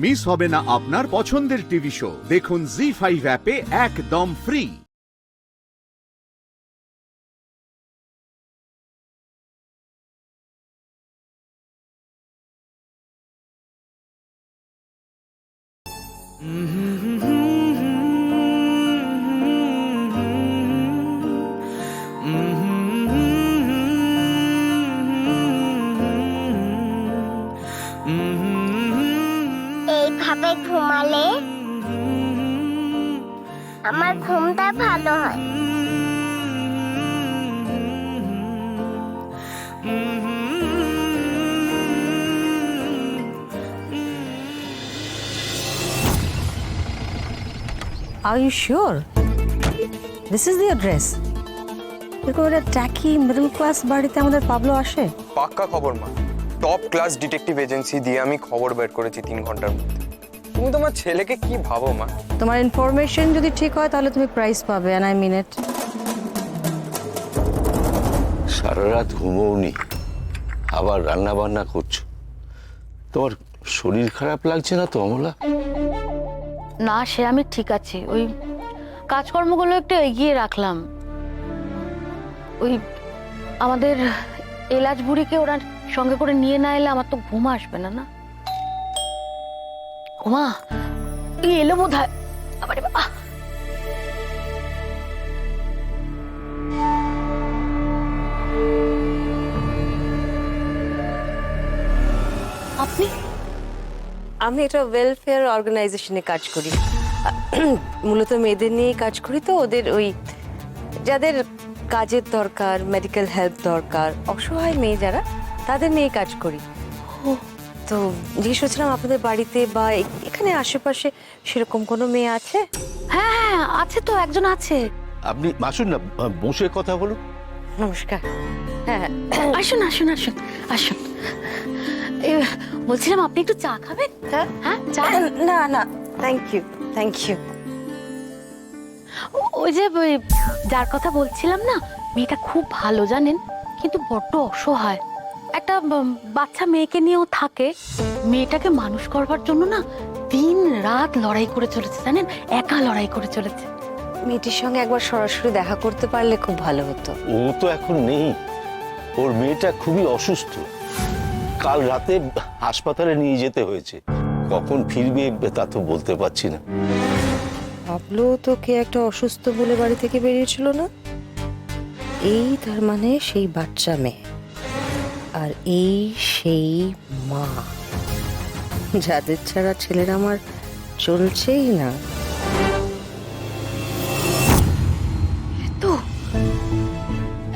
Miss হবে না আপনার পছন্দের টিভি শো। দেখুন জি5 অ্যাপে একদম ফ্রি। এইভাবে ঘুমালে আমার ঘুমটা ভালো হয়। Are you sure? This is the address. এরকম একটা ট্যাকি মিডল ক্লাস বাড়িতে আমাদের পাবলো আসে? পাক্কা খবর মা, টপ ক্লাস ডিটেকটিভ এজেন্সি দিয়ে আমি খবর বের করেছি 3 ঘন্টার মধ্যে। তুমি তোমার ছেলেকে কি ভাবো মা? তোমার ইনফরমেশন যদি ঠিক হয় তাহলে তুমি প্রাইজ পাবে, and I mean it. সারা রাত ঘুমোওনি, আবার রান্না বান্না করছো। তোমার শরীর খারাপ লাগছে না তো অমলা? না, সে আমি ঠিক আছি। ওই কাজকর্মগুলো একটু এগিয়ে রাখলাম। ওই আমাদের এলাচ বুড়িকে ওরা সঙ্গে করে নিয়ে না এলে আমার তো ঘুম আসবে না। না ঘুমা এই এলো বোধ হয়। আবার আপনি? আমি একটা ওয়েলফেয়ার অর্গানাইজেশনে কাজ করি, মূলত মেয়েদের নিয়ে কাজ করি। তো ওদের ওই যাদের কাজের দরকার, মেডিকেল হেল্প দরকার, অসহায় মেয়ে যারা, তাদের নিয়ে কাজ করি। তো জিজ্ঞেস করছিলাম আপনাদের বাড়িতে বা এখানে আশেপাশে সেরকম কোনো মেয়ে আছে? হ্যাঁ হ্যাঁ আছে তো, একজন আছে। আপনি আসুন না, বসে কথা বলুন। নমস্কার। হ্যাঁ আসুন আসুন আসুন আসুন। বলছিলাম আপনি একটু চা খাবেন? হ্যাঁ চা। না না, থ্যাংক ইউ থ্যাংক ইউ। ওই যে যার কথা বলছিলাম না, মেয়েটা খুব ভালো জানেন, কিন্তু বড্ড অসহায়। একটা বাচ্চা মেয়েকে নিয়েও থাকে। মেয়েটাকে মানুষ করবার জন্য না দিন রাত লড়াই করে চলেছে জানেন, একা লড়াই করে চলেছে। মেয়েটির সঙ্গে একবার সরাসরি দেখা করতে পারলে খুব ভালো হতো। ও তো এখন নেই, ওর মেয়েটা খুবই অসুস্থ। কাল রাতে হাসপাতালে নিয়ে যেতে হয়েছে, কখন ফিরবে তা তো বলতে পারছি না। পাবলো তো কে একটা অসুস্থ বলে বাড়ি থেকে বেরিয়েছিল না? এই তার মানে সেই বাচ্চা মেয়ে, আর এই সেই মা, যাদের ছাড়া ছেলেরা আমার চলছেই না।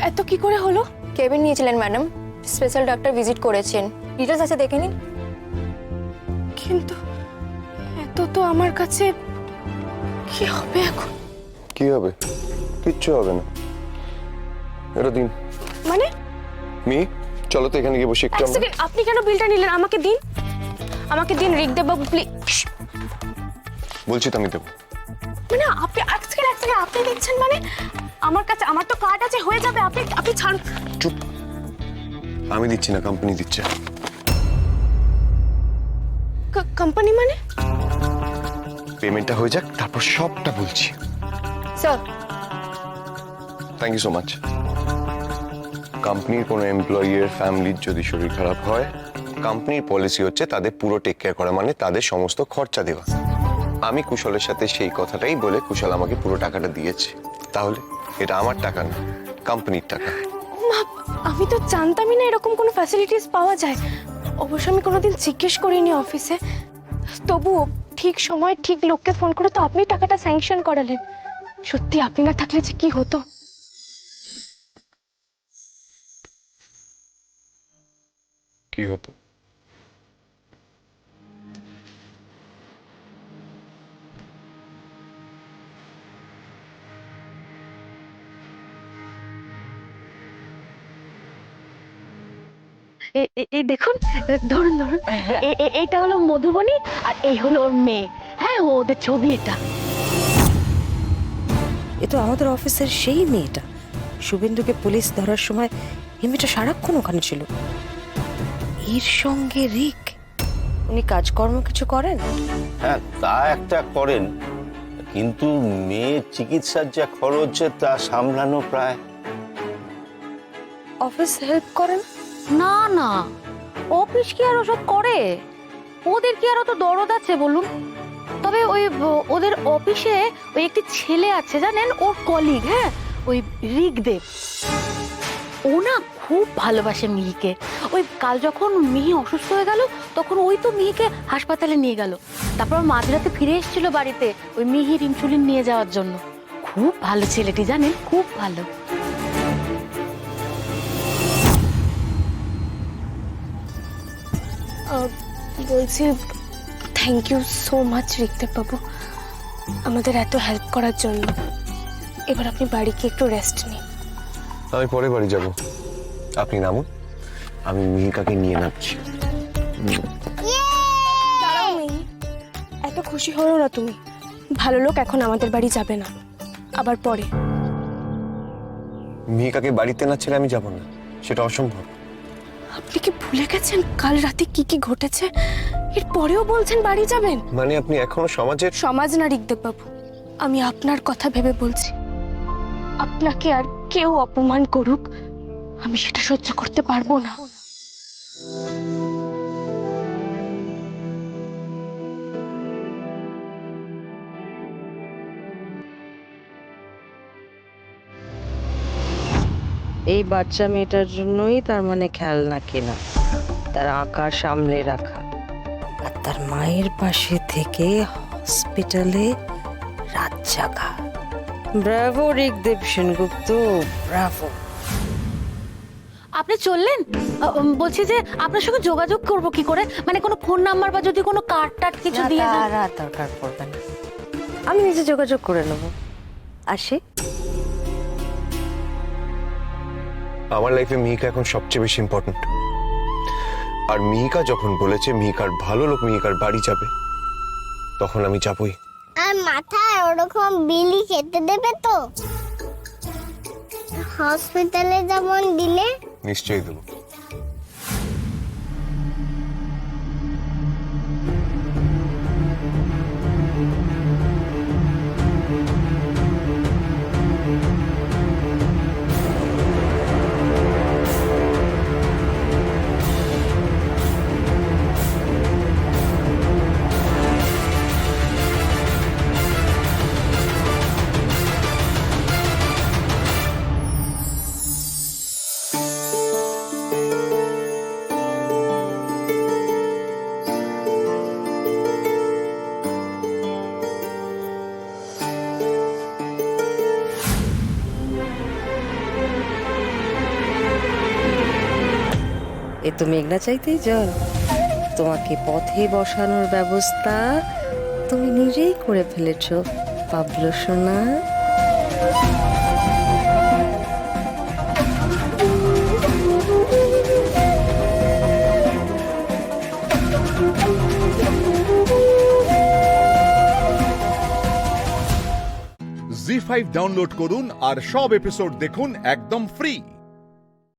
এত কি করে হলো? কেবিন নিয়েছিলেন ম্যাডাম, স্পেশাল ডাক্তার ভিজিট করেছেন, ডিটেলস আছে দেখে নিন। কিন্তু এত তো আমার কাছে, কি হবে এখন? কি হবে? কিচ্ছু হবে না, এটা দিন। মানে মি চলো তো এখানে গিয়ে বসে একটু। এক সেকেন্ড, আপনি কেন বিলটা নিলেন? আমাকে দিন, আমাকে দিন রিক বাবু প্লিজ। বলছি তো আমি দেবো। মানে আপনি এক সেকেন্ড আপনি দিচ্ছেন মানে? আমার কাছে, আমার তো কার্ড আছে, হয়ে যাবে। আপনি ছাড়ুন। চুপ, আমি দিচ্ছি না, কোম্পানি দিচ্ছে। কোম্পানি মানে? পেমেন্টটা হয়ে যাক, তারপর সবটা বলছি। Sir thank you so much. কোম্পানির কোনো এমপ্লয়ির ফ্যামিলির যদি শরীর খারাপ হয়, কোম্পানির পলিসি হচ্ছে তাদের পুরো টেক কেয়ার করা, মানে তাদের সমস্ত খরচা দেওয়া। আমি কুশলের সাথে সেই কথাটাই বলে কুশল আমাকে পুরো টাকাটা দিয়েছে। তাহলে এটা আমার টাকা না, কোম্পানির টাকা। আমি তো জানতামই না এরকম কোনো ফ্যাসিলিটিস পাওয়া যায়। অবশ্য আমি কোনোদিন জিজ্ঞেস করিনি অফিসে। তবুও ঠিক সময় ঠিক লোককে ফোন করে তো আপনি টাকাটা স্যাংশন করালেন। সত্যি আপনি না থাকলে যে কি হতো। কি হতো? এই দেখুন, ধরুন ধরুন, এইটা হলো মধুবনী আর এই হলো ওর মেয়ে। হ্যাঁ ওদের ছবি এটা। এ তো আমাদের অফিসের সেই মেয়েটা, শুভেন্দুকে পুলিশ ধরার সময় এই মেয়েটা সারাক্ষণ ওখানে ছিল। এর সঙ্গে রিক, ও উনি কাজকর্ম কিছু করেন? হ্যাঁ, তা একটা করেন, কিন্তু মেয়ের চিকিৎসার যা খরচ তা সামলানো প্রায়। অফিস হেল্প করেন? না না, অফিস কি আর ওসব করে? ওদের কি আর অত দরদ আছে বলুন? তবে ওই ওদের অফিসে ওই একটি ছেলে আছে জানেন, ওর কলিগ, হ্যাঁ, ওই ঋগদেব। ও না খুব ভালোবাসে মিহিকে। ওই কাল যখন মিহি অসুস্থ হয়ে গেল তখন ওই তো মিহিকে হাসপাতালে নিয়ে গেল। তারপর মাঝরাতে ফিরে এসেছিল বাড়িতে ওই মিহির ইনসুলিন নিয়ে যাওয়ার জন্য। খুব ভালো ছেলেটি জানেন, খুব ভালো। বলছি থ্যাংক ইউ সো মাচ ঋগদেব বাবু, আমাদের এত হেল্প করার জন্য। এবার আপনি বাড়ি গিয়ে একটু রেস্ট নিন। আমি পরে বাড়ি যাব, আপনি নামুন, আমি মিহিকাকে নিয়ে নামছি। দাঁড়াও মিহি, এত খুশি হলো না তুমি। ভালো লোক এখন আমাদের বাড়ি যাবে না, আবার পরে। মিহিকাকে বাড়িতে না ছেড়ে আমি যাব না, সেটা অসম্ভব। আপনি কি ভুলে গেছেন কাল রাতে কি কি ঘটেছে? এর পরেও বলছেন বাড়ি যাবেন? মানে আপনি এখনো সমাজের সমাজ না ঋগদেব বাবু, আমি আপনার কথা ভেবে বলছি। আপনাকে আর কেউ অপমান করুক, আমি সেটা সহ্য করতে পারবো না। এই বাচ্চা মেয়েটার জন্যই তার মানে খেলনা কেনা, তার আঁকা সামলে রাখা, আর তার মায়ের পাশে থেকে হসপিটালে রাত জাগা। Bravo Rigdev Sengupta, bravo. আপনি চললেন? বলছি যে আপনার সঙ্গে যোগাযোগ করব কি করে? মানে কোনো ফোন নাম্বার বা যদি কোনো কার্ড টার্ড কিছু দিয়ে দেন। তার আর দরকার পড়বে না, আমি নিজে যোগাযোগ করে নেবো। আসি। আমার লাইফে মিহিকা এখন সবচেয়ে বেশি ইম্পর্টেন্ট। আর মিহিকা যখন বলেছে মিহিকার ভালো লোক মিহিকার বাড়ি যাবে, তখন আমি যাবই। আর মাথায় ওরকম বিলি খেতে দেবে তো? হসপিটালে যেমন দিলে। নিশ্চয়ই দেবো। এ তো মেঘনা চাইতেই জল। তোমাকে পথে বসানোর ব্যবস্থা তুমি নিজেই করে ফেলেছো পাবলো সোনা। জি5 ডাউনলোড করুন আর সব এপিসোড দেখুন একদম ফ্রি।